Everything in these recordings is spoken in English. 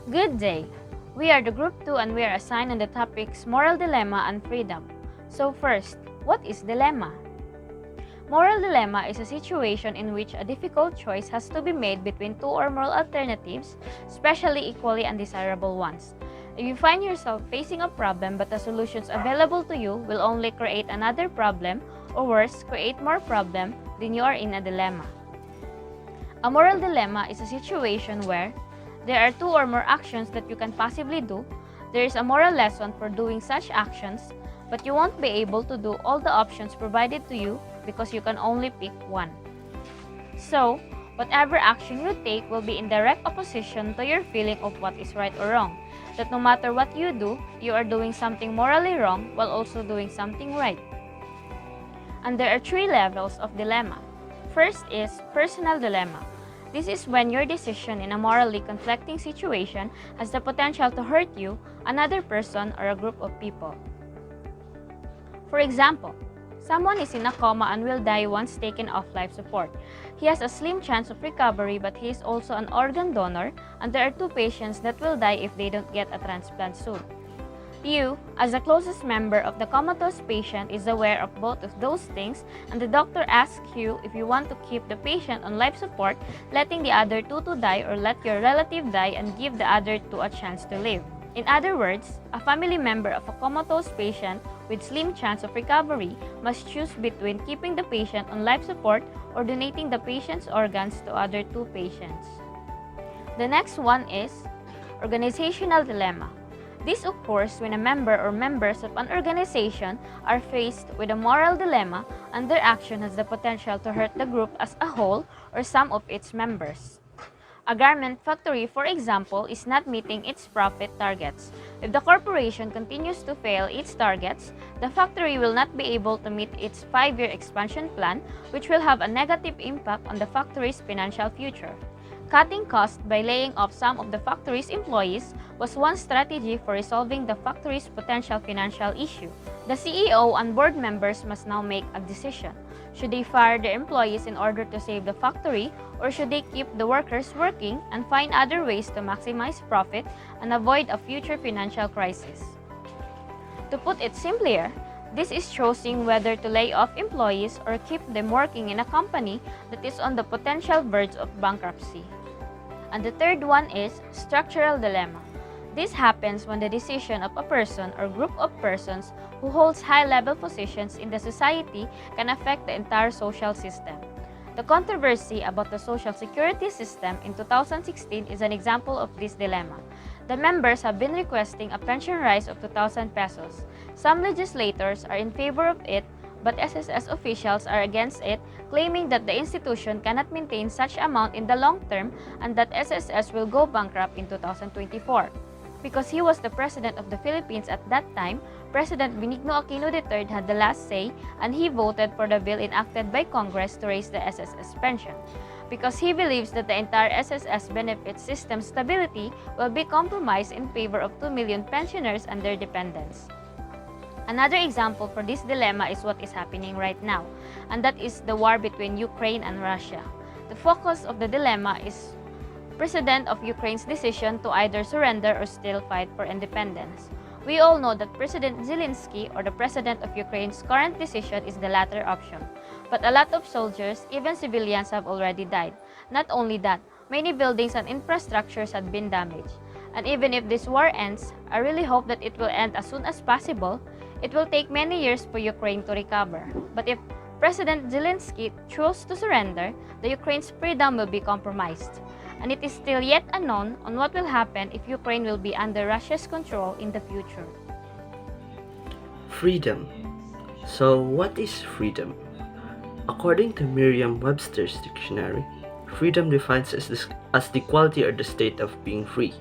Good day! We are the Group 2 and we are assigned on the topics Moral Dilemma and Freedom. So first, what is dilemma? Moral dilemma is a situation in which a difficult choice has to be made between two or more alternatives, especially equally undesirable ones. If you find yourself facing a problem but the solutions available to you will only create another problem, or worse, create more problem, then you are in a dilemma. A moral dilemma is a situation where there are two or more actions that you can possibly do. There is a moral lesson for doing such actions, but you won't be able to do all the options provided to you because you can only pick one. So, whatever action you take will be in direct opposition to your feeling of what is right or wrong. That no matter what you do, you are doing something morally wrong while also doing something right. And there are three levels of dilemma. First is personal dilemma. This is when your decision in a morally conflicting situation has the potential to hurt you, another person, or a group of people. For example, someone is in a coma and will die once taken off life support. He has a slim chance of recovery, but he is also an organ donor, and there are two patients that will die if they don't get a transplant soon. You, as the closest member of the comatose patient, is aware of both of those things, and the doctor asks you if you want to keep the patient on life support, letting the other two to die, or let your relative die and give the other two a chance to live. In other words, a family member of a comatose patient with slim chance of recovery must choose between keeping the patient on life support or donating the patient's organs to other two patients. The next one is organizational dilemma. This occurs when a member or members of an organization are faced with a moral dilemma and their action has the potential to hurt the group as a whole or some of its members. A garment factory, for example, is not meeting its profit targets. If the corporation continues to fail its targets, the factory will not be able to meet its 5-year expansion plan, which will have a negative impact on the factory's financial future. Cutting costs by laying off some of the factory's employees was one strategy for resolving the factory's potential financial issue. The CEO and board members must now make a decision. Should they fire their employees in order to save the factory, or should they keep the workers working and find other ways to maximize profit and avoid a future financial crisis? To put it simpler, this is choosing whether to lay off employees or keep them working in a company that is on the potential verge of bankruptcy. And the third one is structural dilemma. This happens when the decision of a person or group of persons who holds high-level positions in the society can affect the entire social system. The controversy about the Social Security system in 2016 is an example of this dilemma. The members have been requesting a pension rise of 2,000 pesos. Some legislators are in favor of it, but SSS officials are against it, claiming that the institution cannot maintain such amount in the long term and that SSS will go bankrupt in 2024. Because he was the president of the Philippines at that time, President Benigno Aquino III had the last say and he voted for the bill enacted by Congress to raise the SSS pension. Because he believes that the entire SSS benefit system stability will be compromised in favor of 2 million pensioners and their dependents. Another example for this dilemma is what is happening right now, and that is the war between Ukraine and Russia. The focus of the dilemma is President of Ukraine's decision to either surrender or still fight for independence. We all know that President Zelensky, or the President of Ukraine's current decision, is the latter option. But a lot of soldiers, even civilians, have already died. Not only that, many buildings and infrastructures have been damaged. And even if this war ends, I really hope that it will end as soon as possible. It will take many years for Ukraine to recover. But if President Zelensky chose to surrender, the Ukraine's freedom will be compromised. And it is still yet unknown on what will happen if Ukraine will be under Russia's control in the future. Freedom. So, what is freedom? According to Merriam-Webster's dictionary, freedom defines as the quality or the state of being free.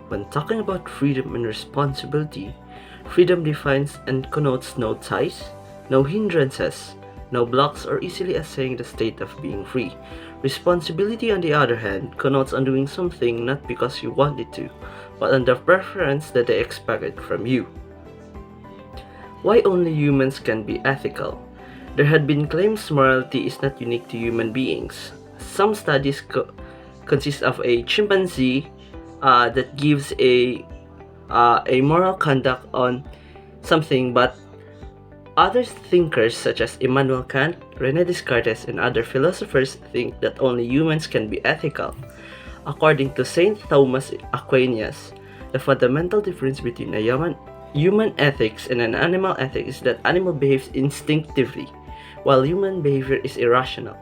When talking about freedom and responsibility, freedom defines and connotes no ties, no hindrances, no blocks, or easily assaying the state of being free. Responsibility, on the other hand, connotes on doing something not because you wanted to, but under preference that they expected from you. Why only humans can be ethical? There had been claims morality is not unique to human beings. Some studies consist of a chimpanzee, that gives a moral conduct on something, but other thinkers such as Immanuel Kant, René Descartes, and other philosophers think that only humans can be ethical. According to Saint Thomas Aquinas, the fundamental difference between a human ethics and an animal ethic is that animal behaves instinctively, while human behavior is irrational.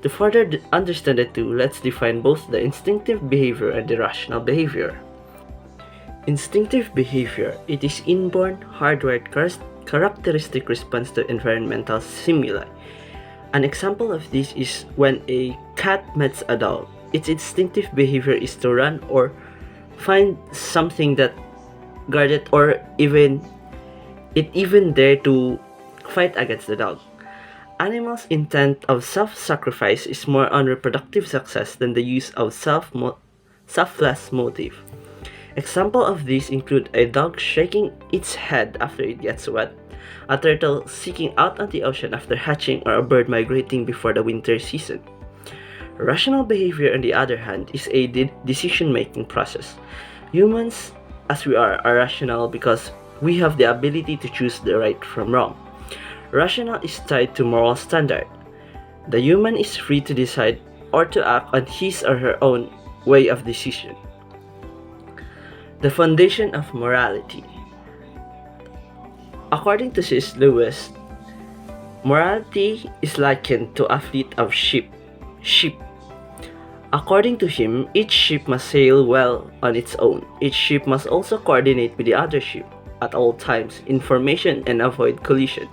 To further understand the two, let's define both the instinctive behavior and the rational behavior. Instinctive behavior, it is inborn, hardwired characteristic response to environmental stimuli. An example of this is when a cat meets a dog. Its instinctive behavior is to run or find something that guard it, or even dare to fight against the dog. Animals' intent of self-sacrifice is more on reproductive success than the use of selfless motive. Examples of these include a dog shaking its head after it gets wet, a turtle seeking out on the ocean after hatching, or a bird migrating before the winter season. Rational behavior, on the other hand, is a decision-making process. Humans, as we are rational because we have the ability to choose the right from wrong. Rational is tied to moral standard. The human is free to decide or to act on his or her own way of decision. The foundation of morality. According to C.S. Lewis, morality is likened to a fleet of sheep. According to him, each ship must sail well on its own. Each ship must also coordinate with the other ship at all times in formation and avoid collision.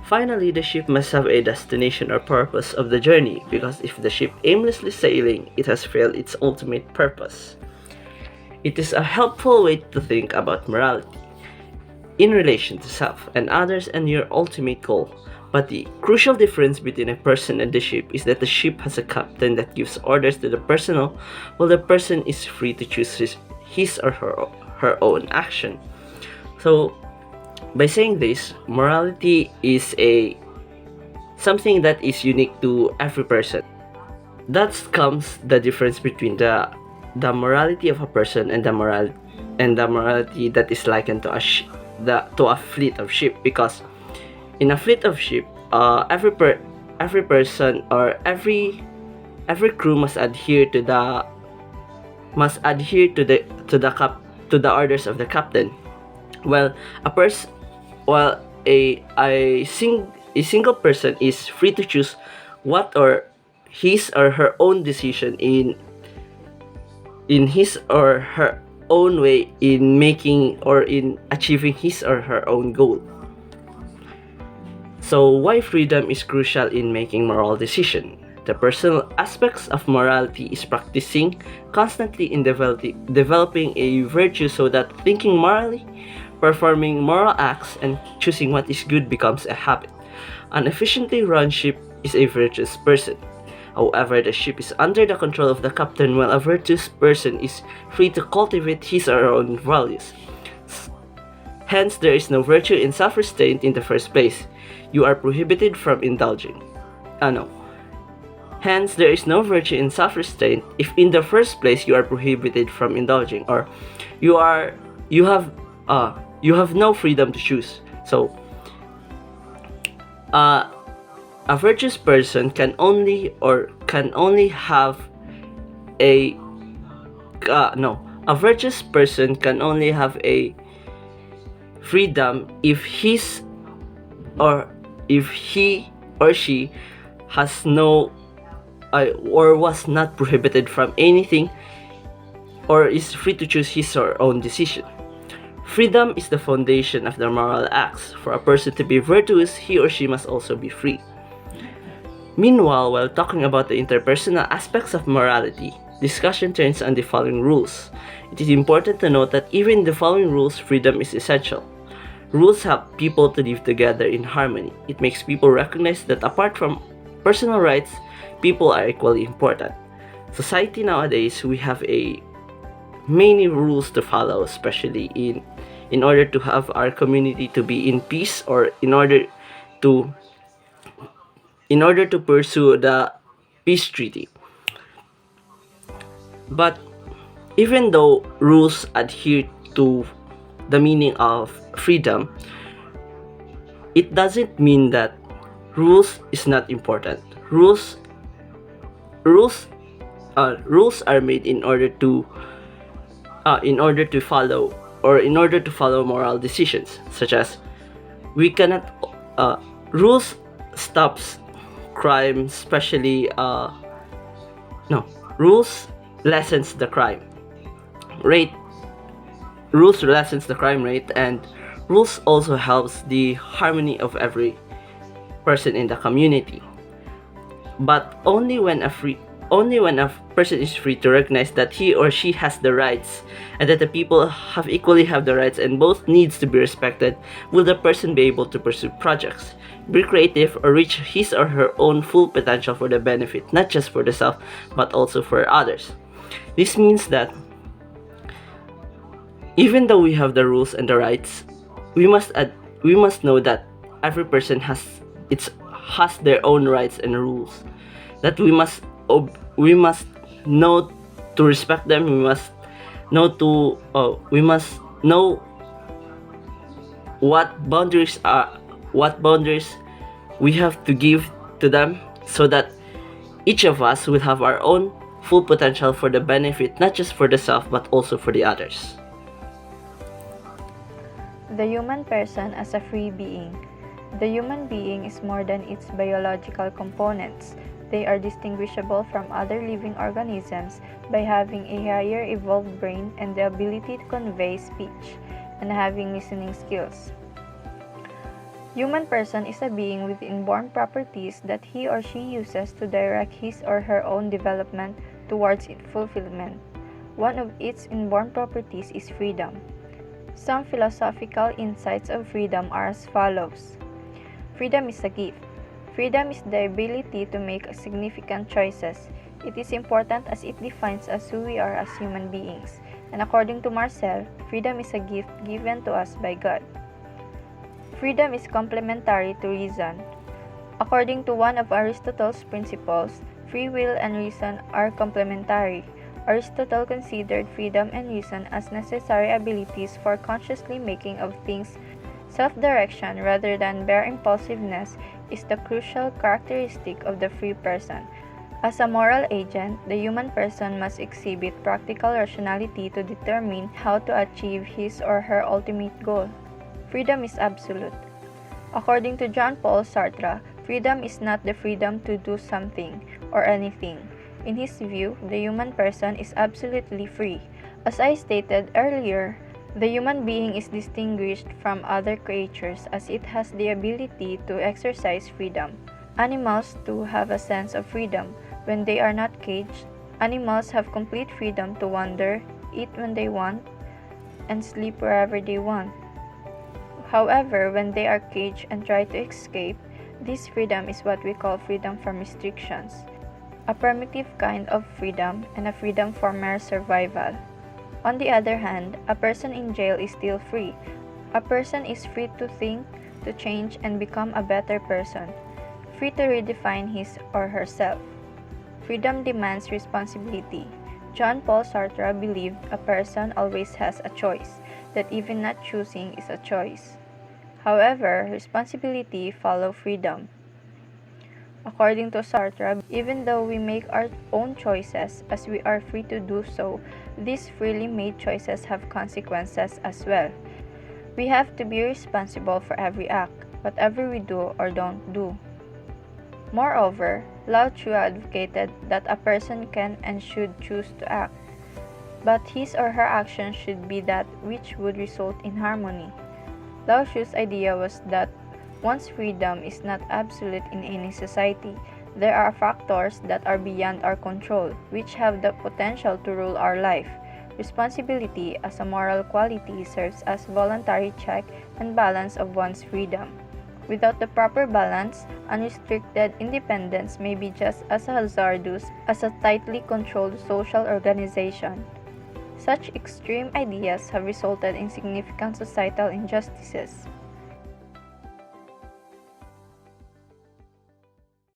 Finally, the ship must have a destination or purpose of the journey, because if the ship aimlessly sailing, it has failed its ultimate purpose. It is a helpful way to think about morality in relation to self and others and your ultimate goal. But the crucial difference between a person and the ship is that the ship has a captain that gives orders to the personnel, while the person is free to choose his or her own action. So, by saying this, morality is something that is unique to every person. That comes the difference between the morality of a person and the morality that is likened to a fleet of ship, because in a fleet of ship, every person or every crew must adhere to the orders of the captain. While a single person is free to choose what or his or her own decision in his or her own way in making or in achieving his or her own goal. So why freedom is crucial in making moral decision? The personal aspects of morality is practicing constantly in developing a virtue so that thinking morally, performing moral acts, and choosing what is good becomes a habit. An efficiently run ship is a virtuous person. However, the ship is under the control of the captain, while a virtuous person is free to cultivate his or her own values. Hence, there is no virtue in self-restraint in the first place. You are prohibited from indulging. Hence, there is no virtue in self-restraint if in the first place you are prohibited from indulging, or you have no freedom to choose. So, a virtuous person can only have a virtuous person can only have a freedom if he or she has no or was not prohibited from anything, or is free to choose his or her own decision. Freedom is the foundation of the moral acts. For a person to be virtuous, he or she must also be free. Meanwhile, while talking about the interpersonal aspects of morality, discussion turns on the following rules. It is important to note that even in the following rules, freedom is essential. Rules help people to live together in harmony. It makes people recognize that apart from personal rights, people are equally important. Society nowadays, we have many rules to follow, especially in order to have our community to be in peace, or in order to pursue the peace treaty. But even though rules adhere to the meaning of freedom, it doesn't mean that rules is not important. Rules rules are made in order to follow, or in order to follow moral decisions, such as we cannot rules stops crime, especially no rules lessens the crime rate. Rules lessens the crime rate, and rules also helps the harmony of every person in the community. But only when a person is free to recognize that he or she has the rights, and that the people have equally have the rights and both needs to be respected, will the person be able to pursue projects, be creative, or reach his or her own full potential for the benefit not just for the self but also for others. This means that even though we have the rules and the rights, we must know that every person has their own rights and rules, that we must know to respect them. We must know what boundaries we have to give to them, so that each of us will have our own full potential for the benefit not just for the self but also for the others. The human person as a free being. The human being is more than its biological components. They are distinguishable from other living organisms by having a higher evolved brain and the ability to convey speech, and having listening skills. Human person is a being with inborn properties that he or she uses to direct his or her own development towards its fulfillment. One of its inborn properties is freedom. Some philosophical insights of freedom are as follows. Freedom is a gift. Freedom is the ability to make significant choices. It is important as it defines us who we are as human beings. And according to Marcel, freedom is a gift given to us by God. Freedom is complementary to reason. According to one of Aristotle's principles, free will and reason are complementary. Aristotle considered freedom and reason as necessary abilities for consciously making of things. Self-direction rather than bare impulsiveness is the crucial characteristic of the free person. As a moral agent, the human person must exhibit practical rationality to determine how to achieve his or her ultimate goal. Freedom is absolute. According to Jean-Paul Sartre, freedom is not the freedom to do something or anything. In his view, the human person is absolutely free. As I stated earlier, the human being is distinguished from other creatures as it has the ability to exercise freedom. Animals too have a sense of freedom. When they are not caged, animals have complete freedom to wander, eat when they want, and sleep wherever they want. However, when they are caged and try to escape, this freedom is what we call freedom from restrictions, a primitive kind of freedom and a freedom for mere survival. On the other hand, a person in jail is still free. A person is free to think, to change, and become a better person, free to redefine his or herself. Freedom demands responsibility. Jean-Paul Sartre believed a person always has a choice, that even not choosing is a choice. However, responsibility follows freedom. According to Sartre, even though we make our own choices as we are free to do so, these freely made choices have consequences as well. We have to be responsible for every act, whatever we do or don't do. Moreover, Lao Tzu advocated that a person can and should choose to act, but his or her action should be that which would result in harmony. Lao Tzu's idea was that one's freedom is not absolute in any society. There are factors that are beyond our control, which have the potential to rule our life. Responsibility as a moral quality serves as voluntary check and balance of one's freedom. Without the proper balance, unrestricted independence may be just as hazardous as a tightly controlled social organization. Such extreme ideas have resulted in significant societal injustices.